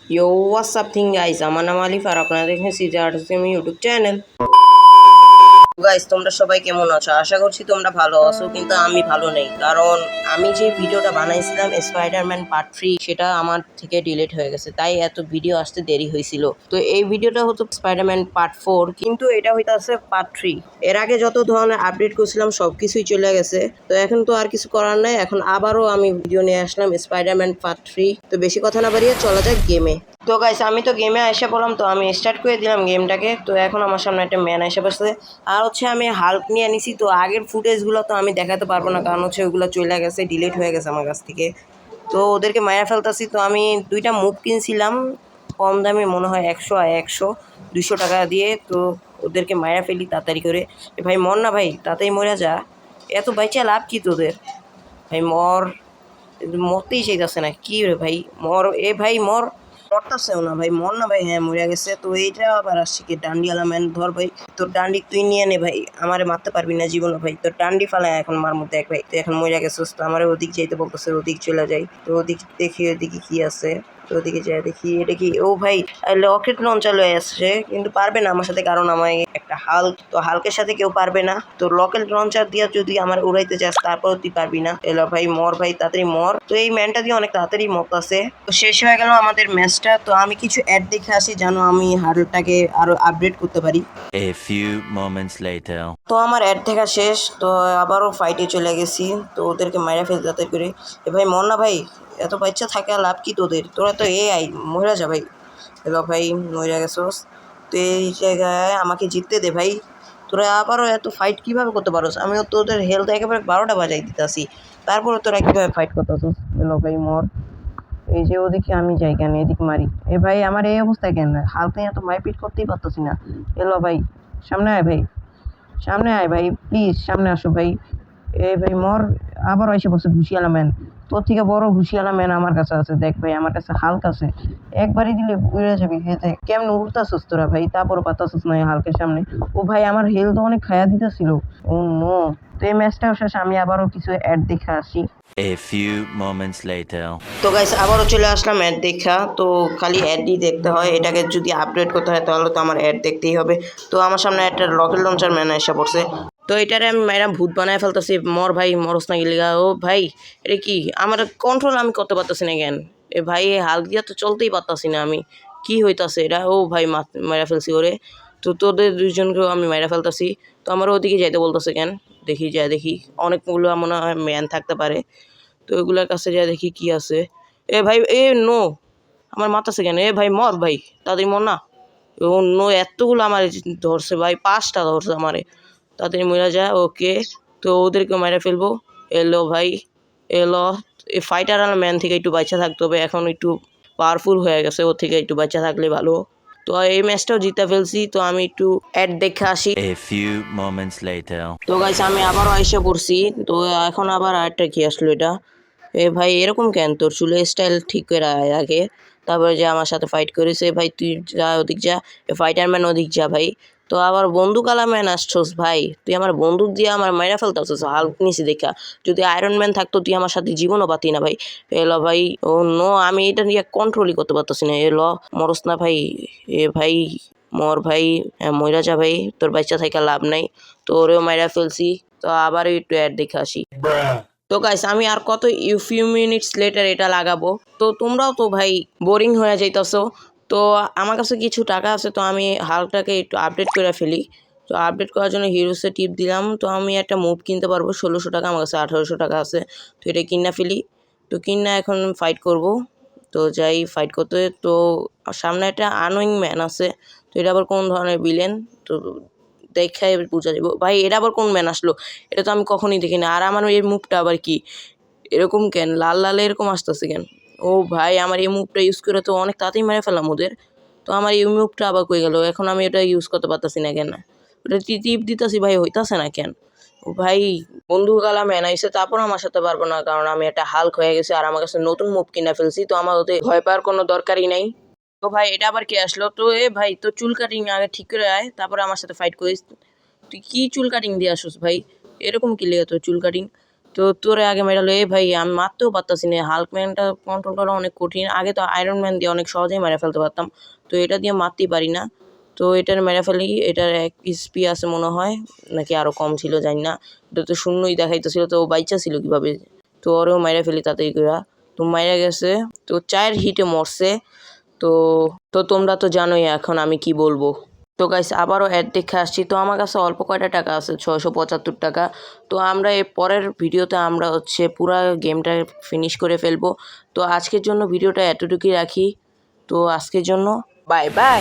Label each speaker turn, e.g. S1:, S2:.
S1: Yo, what's up thing guys? আমার নাম আলিফ আর আপনারা দেখছেন সিজে আর্টিস্ট ইউটিউব চ্যানেল। গাইস তোমরা সবাই কেমন আছো? আশা করছি তোমরা ভালো আছো, কিন্তু আমি ভালো নেই। কারণ আমি যে ভিডিওটা বানাইছিলাম স্পাইডারম্যান পার্ট 3 সেটা আমার থেকে ডিলিট হয়ে গেছে, তাই এত ভিডিও আসতে দেরি হয়েছিল। তো এই ভিডিওটা হতো স্পাইডারম্যান পার্ট 4, কিন্তু এটা হইতাছে পার্ট 3। এর আগে যত ধরনের আপডেট করছিলাম সবকিছুই চলে গেছে, তো এখন তো আর কিছু করার নাই। এখন আবারও আমি ভিডিও নিয়ে আসলাম স্পাইডারম্যান পার্ট 3। তো বেশি কথা না বাড়িয়ে চলা যাক গেমে। তো গাইস আমি তো গেমে এসে বললাম, তো আমি স্টার্ট করে দিলাম গেমটাকে। তো এখন আমার সামনে একটা ম্যান এসে বসছে, আর হচ্ছে আমি হাল্ক নিয়ে নিছি। তো আগের ফুটেজগুলো তো আমি দেখাতে পারবো না, কারণ হচ্ছে ওগুলো চলে গেছে, ডিলিট হয়ে গেছে আমার কাছ থেকে। তো ওদেরকে মায়া ফেলতেছি। তো আমি দুইটা মুভ কিনছিলাম কম দামে, মনে হয় 100 200 টাকা দিয়ে। তো ওদেরকে মায়া ফেলি তাড়াতাড়ি করে। এ ভাই মর না ভাই, তাড়াতাড়ি মরে যা। এত বাইচা লাভ কি তোদের? ভাই মর, মরতেই চাইতেছে না কি রে ভাই? মর এ ভাই মর। মরতেছেও না ভাই, মর না ভাই। হ্যাঁ মরে গেছে। তো এইটা আবার আসছে কি ডান্ডিওয়ালা ম্যান? ধর ভাই তোর ডান্ডি তুই নিয়ে নে ভাই, আমারে মারতে পারবি না জীবনে ভাই। তোর ডান্ডি ফালায় এখন মার মধ্যে এক ভাই। তুই এখন মরে গেছিস, তো আমার ওদিক যাইতে বলতেছে, ওদিক চলে যাই। তো ওদিক দেখি ওদিকে কি আছে। তো ওদিকে যাই দেখি, এটা কি? ও ভাই রকেট লঞ্চার লয়ে আসছে, কিন্তু পারবে না আমার সাথে, কারণ আমার একটা হাল্ক। তো হাল্কের সাথে কেউ পারবে না। তো রকেট লঞ্চার দিয়া যদি আমার উড়াইতে চাস তারপর তুই পারবি না। এলো ভাই মর ভাই, তাড়াতাড়ি মর। তো এই ম্যানটা দিয়ে অনেক তাড়াতাড়ি মরতাছে। তো শেষ হয়ে গেল আমাদের ম্যাচটা। তো আমি কিছু অ্যাড দেখে আসি যেন আমি হার্ডটাকে আরো আপডেট করতে পারি।
S2: A few moments later.
S1: তো আমার অ্যাড দেখা শেষ। তো আবারও ফাইটে চলে গেছি। তো ওদেরকে মাইরা ফেল যাতে করে। এ ভাই মর না ভাই, এত বাচ্চা থাকে আর লাভ কি তোদের? তোরা তো আই মহিলা যা ভাই। এলো ভাই মহিলা গেছোস। তো এই জায়গায় আমাকে জিততে দে ভাই। তোরা আবারও এত ফাইট কীভাবে করতে পারোস? আমিও তোদের হেলথ একেবারে 12টা বাজাই দিতেছি, তারপরে তোরা কীভাবে ফাইট করতেছিস? এলো ভাই মর। এই যে ওদিকে আমি যাই কেন, এদিকে মারি। এ ভাই আমার এই অবস্থা কেন? হালকা এত মারপিট করতেই পারতেছি না। এলো ভাই সামনে আয় ভাই, সামনে আয় ভাই, প্লিজ সামনে আসো ভাই। এ ভাই মর। আবার এসে বসে ঘুষিয়ালা ম্যান। তোর থেকে বড় ঘুষিয়ালা ম্যান আমার কাছে আছে। দেখ ভাই আমার কাছে হাল্ক আছে, একবারই দিলে উড়ে যাবি। দেখ কেমন উড়তাছিস তোরা ভাই, তারপরও পাতাছিস না এই হালকের সামনে। ও ভাই আমার হেলথ অনেক খায়া দিতেছিল। ও নো। তো এই ম্যাচটাও শেষ, আমি আবারও কিছু অ্যাড দেখে আসি।
S2: A few moments later.
S1: তো গাইস আবারও চলে আসলাম অ্যাড দেখা। তো খালি অ্যাডই দেখতে হয়, এটাকে যদি আপডেট করতে হয় তাহলে তো আমার অ্যাড দেখতেই হবে। তো আমার সামনে একটা রকেট লঞ্চার ম্যান এসে পড়ছে। তো এটারে আমি ম্যাডাম ভূত বানায় ফেলতেছি। মর ভাই, মরস না গিলিগা। ও ভাই এটা কি? আমার কন্ট্রোল আমি করতে পারতেছি না কেন? এ ভাই হাল দিয়া তো চলতেই পারতাছি না আমি। কি হইতাছে এটা? ও ভাই মেরা ফেলছি ওরে। তো তোদের দুইজনকেও আমি মেরা ফেলতাছি। তো আমার ওদিকে যাইতে বলতেছে কেন? দেখি যা দেখি, অনেকগুলো মনে হয় ম্যান থাকতে পারে। তো ওইগুলোর কাছে যা দেখি কি আছে। এ ভাই এ নো, আমার মারতাছে কেন? এ ভাই মর ভাই, তাড়াতাড়ি মর না। ও নো, এতগুলো আমার ধরছে ভাই, 5টা ধরছে আমারে। তাড়াতাড়ি মরে যা। ওকে, তো ওদেরকে মেরে ফেলবো। এলো ভাই এলো। এই ফাইটার আর ম্যান থেকে একটু বাচ্চা থাকতে হবে, এখন একটু পাওয়ারফুল হয়ে গেছে, ওর থেকে একটু বাচ্চা থাকলে ভালো। তো এই ম্যাচটাও জিতে ফেলছি। তো আমি একটু অ্যাড দেখে আসি।
S2: A few moments later.
S1: তো গাইস আমি আবারও আইসা পড়ছি। তো এখন আবার আরেকটা কি আসলো এটা? এ ভাই এরকম কেন? তোর চুলের স্টাইল ঠিক করে আয় আগে, তারপরে যে আমার সাথে ফাইট করেছে। ভাই তুই যা ওদিক যা, ফাইটারম্যান ওদিক যা ভাই। তো আবার বন্দুক আলা ম্যান আসছোস ভাই, তুই আমার বন্দুক দিয়ে আমার মাইরা ফেলতেছিস হাল্ক নিছি দেখা। যদি আয়রন ম্যান থাকতো তুই আমার সাথে জীবনও পাতি না ভাই। এলো ভাই। ও নো, আমি এটা নিয়ে কন্ট্রোলই করতে পারতেছি না। এলো মরস না ভাই। এ ভাই মর ভাই, মইরা যা ভাই, তোর বাচ্চা থেকে লাভ নাই। তো ওরেও মাইরা ফেলছি। তো আবারও একটু অ্যাড দেখে আসি। তো গাইস আমি আর কত ফিউ মিনিটস লেটার এটা লাগাবো। তো তোমরাও তো ভাই বোরিং হয়ে যাইতেছো। তো আমার কাছে কিছু টাকা আছে, তো আমি হালটাকে একটু আপডেট করে ফেলি। তো আপডেট করার জন্য হিরোসে টিপ দিলাম। তো আমি একটা মুভ কিনতে পারবো 1600 টাকা, আমার কাছে 1800 টাকা আছে। তো এটা কিনা ফেলি। তো কিনা এখন ফাইট করব। তো যাই ফাইট করতে। তো সামনে একটা আনোয়িং ম্যান আছে। তো এটা আবার কোন ধরনের ভিলেন? তো দেখাই বুঝা যাবো। ভাই এটা আবার কোন ম্যান আসলো? এটা তো আমি কখনই দেখি না। আর আমার এই মুভটা আবার কি এরকম কেন? লাল লাল এরকম আসতেছে কেন? ও ভাই আমার এই মুভটা ইউজ করে তো অনেক তাড়াতাড়ি মেরে ফেলাম ওদের। তো আমার এই মুভটা আবার কই গেল? এখন আমি এটা ইউজ করতে পারতাছি না কেন? ওটা টিপ দিতেছি ভাই, হইতাছে না কেন? ও ভাই বন্ধু গালা ম্যান আইসে, তারপর আমার সাথে পারবো না, কারণ আমি একটা হাল্ক হয়ে গেছি আর আমার কাছে নতুন মুভ কিনে ফেলছি। তো আমার ওতে ভয় পাওয়ার কোনো দরকারই নাই। তো ভাই এটা আবার কে আসলো? তো এ ভাই তোর চুল কাটিং আগে ঠিক করে আয়, তারপরে আমার সাথে ফাইট করিস। তুই কি চুল কাটিং দিয়ে আসোস ভাই? এরকম কি লেগে তোর চুল কাটিং? তো তোরে আগে মেরালো, এ ভাই আমি মারতেও পারতাছি না, হাল্ক ম্যানটা কন্ট্রোল করা অনেক কঠিন। আগে তো আয়রন ম্যান দিয়ে অনেক সহজেই মেরে ফেলতে পারতাম, তো এটা দিয়ে মারতেই পারি না। তো এটার মেরে ফেলি, এটার 1 স্পি আছে মনে হয়, নাকি আরও কম ছিল জানি না। এটা তো শূন্যই দেখাইতেছিল, তো ও বাইচা ছিল কীভাবে? তো ওরেও মেরে ফেলি তাড়াতাড়ি করে। তো মাইরা গেছে, তো 4 হিটে মরছে। তো তো তোমরা তো জানোই এখন আমি কি বলবো। তো গাইস আবারও অ্যাড দেখে আসছি। তো আমার কাছে অল্প কয়টা টাকা আছে, 675 টাকা। তো আমরা এর পরের ভিডিওতে আমরা হচ্ছে পুরা গেমটা ফিনিশ করে ফেলবো। তো আজকের জন্য ভিডিওটা এতটুকুই রাখি। তো আজকের জন্য বাই বাই।